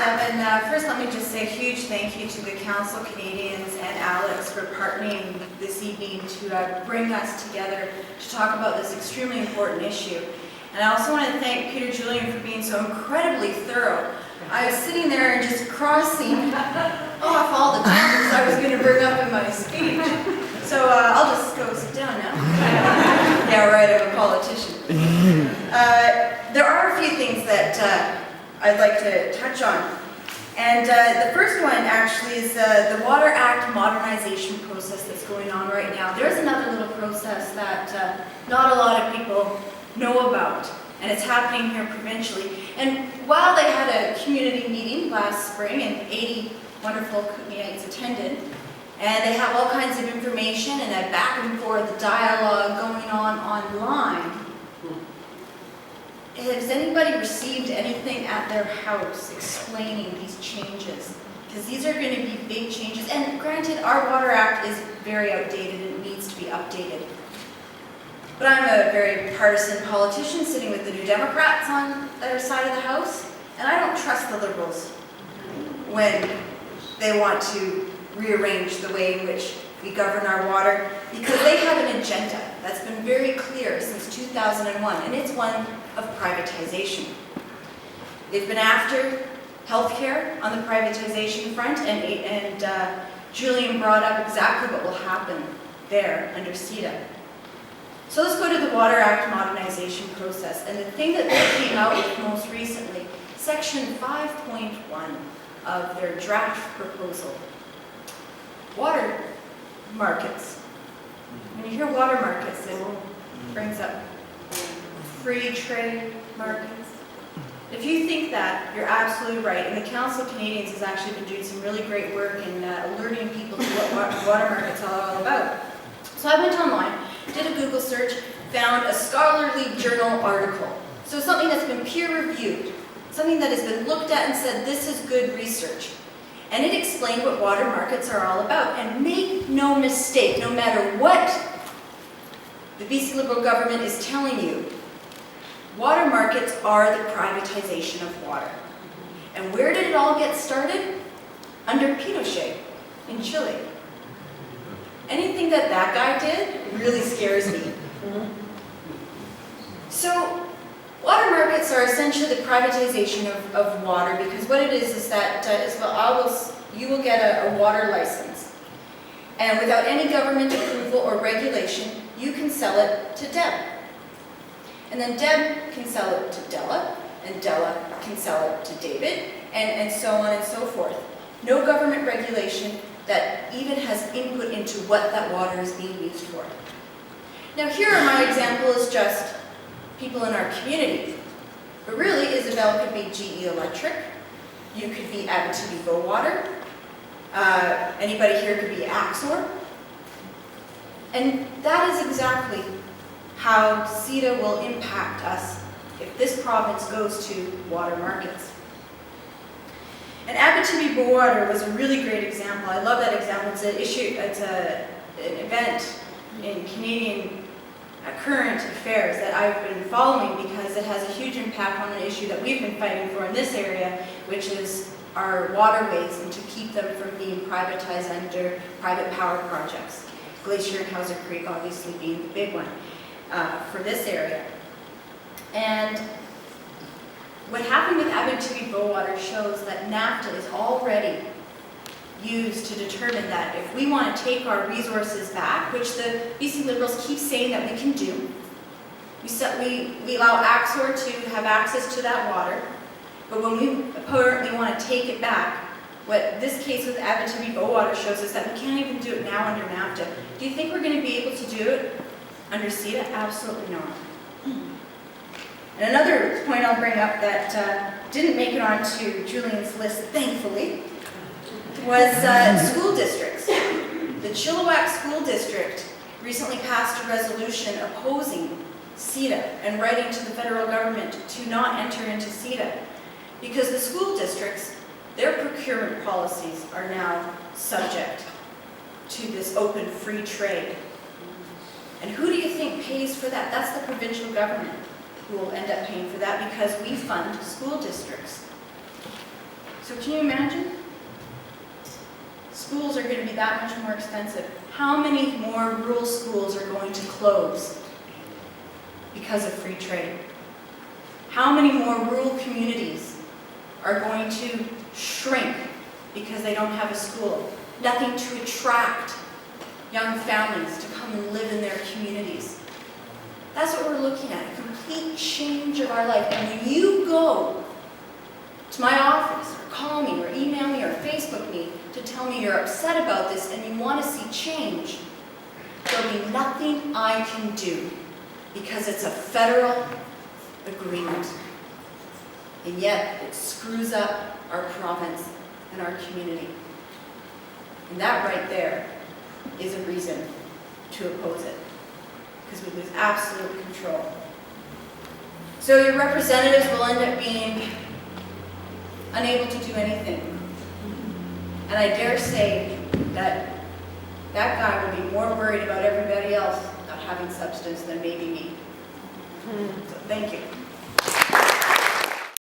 Deb, and first let me just say a huge thank you to the Council, Canadians, and Alex for partnering this evening to bring us together to talk about this extremely important issue. And I also want to thank Peter Julian for being so incredibly thorough. I was sitting there and just crossing off all the topics I was going to bring up in my speech. So I'll just go sit down now. Yeah, right, I'm a politician. There are a few things that I'd like to touch on. And the first one actually is the Water Act modernization process that's going on right now. There's another little process that not a lot of people know about, and it's happening here provincially. And while they had a community meeting last spring and 80 wonderful Kootenayites attended, and they have all kinds of information and a back and forth dialogue going on online, has anybody received anything at their house explaining these changes? Because these are going to be big changes. And granted, our Water Act is very outdated and it needs to be updated. But I'm a very partisan politician sitting with the New Democrats on their side of the House, and I don't trust the Liberals when they want to rearrange the way in which we govern our water, because they have an agenda that's been very clear since 2001, and it's one of privatization. They've been after healthcare on the privatization front, and Julian brought up exactly what will happen there under CETA. So let's go to the Water Act modernization process, and the thing that they came out with most recently, Section 5.1 of their draft proposal. Water markets. When you hear water markets, it brings up free trade markets. If you think that, you're absolutely right. And the Council of Canadians has actually been doing some really great work in alerting people to what water markets are all about. So I went online, did a Google search, found a scholarly journal article. So something that's been peer-reviewed, something that has been looked at and said, this is good research. And it explained what water markets are all about. And make no mistake, no matter what the BC Liberal government is telling you, water markets are the privatization of water. And where did it all get started? Under Pinochet in Chile. Anything that guy did really scares me. So, water markets are essentially the privatization of water, because what it is that you will get a water license. And without any government approval or regulation, you can sell it to Deb. And then Deb can sell it to Della, and Della can sell it to David, and so on and so forth. No government regulation that even has input into what that water is being used for. Now here my example is just people in our community. But really, Isabel could be GE Electric, you could be Abitibi Bowater, anybody here could be Axor. And that is exactly how CETA will impact us if this province goes to water markets. And Abitibi Bowater was a really great example. I love that example. It's an event in Canadian current affairs that I've been following because it has a huge impact on an issue that we've been fighting for in this area, which is our waterways, and to keep them from being privatized under private power projects. Glacier and Hauser Creek obviously being the big one for this area. And what happened with Abitibi Bowater shows that NAFTA is already used to determine that if we want to take our resources back, which the BC Liberals keep saying that we can do, we allow Axor to have access to that water, but when we apparently want to take it back, what this case with Abitibi Bowater shows us that we can't even do it now under NAFTA. Do you think we're going to be able to do it under CETA? Absolutely not. And another point I'll bring up that didn't make it onto Julian's list, thankfully, was school districts. The Chilliwack School District recently passed a resolution opposing CETA and writing to the federal government to not enter into CETA because the school districts, their procurement policies are now subject to this open free trade. And who do you think pays for that? That's the provincial government who will end up paying for that because we fund school districts. So can you imagine? Schools are going to be that much more expensive. How many more rural schools are going to close because of free trade? How many more rural communities are going to shrink because they don't have a school? Nothing to attract young families to come and live in their communities. That's what we're looking at, a complete change of our life. And when you go to my office, or call me, or email me, or Facebook me to tell me you're upset about this and you want to see change, there'll be nothing I can do because it's a federal agreement. And yet, it screws up our province and our community. And that right there is a reason to oppose it, because we lose absolute control. So your representatives will end up being unable to do anything. And I dare say that that guy will be more worried about everybody else not having substance than maybe me. So thank you.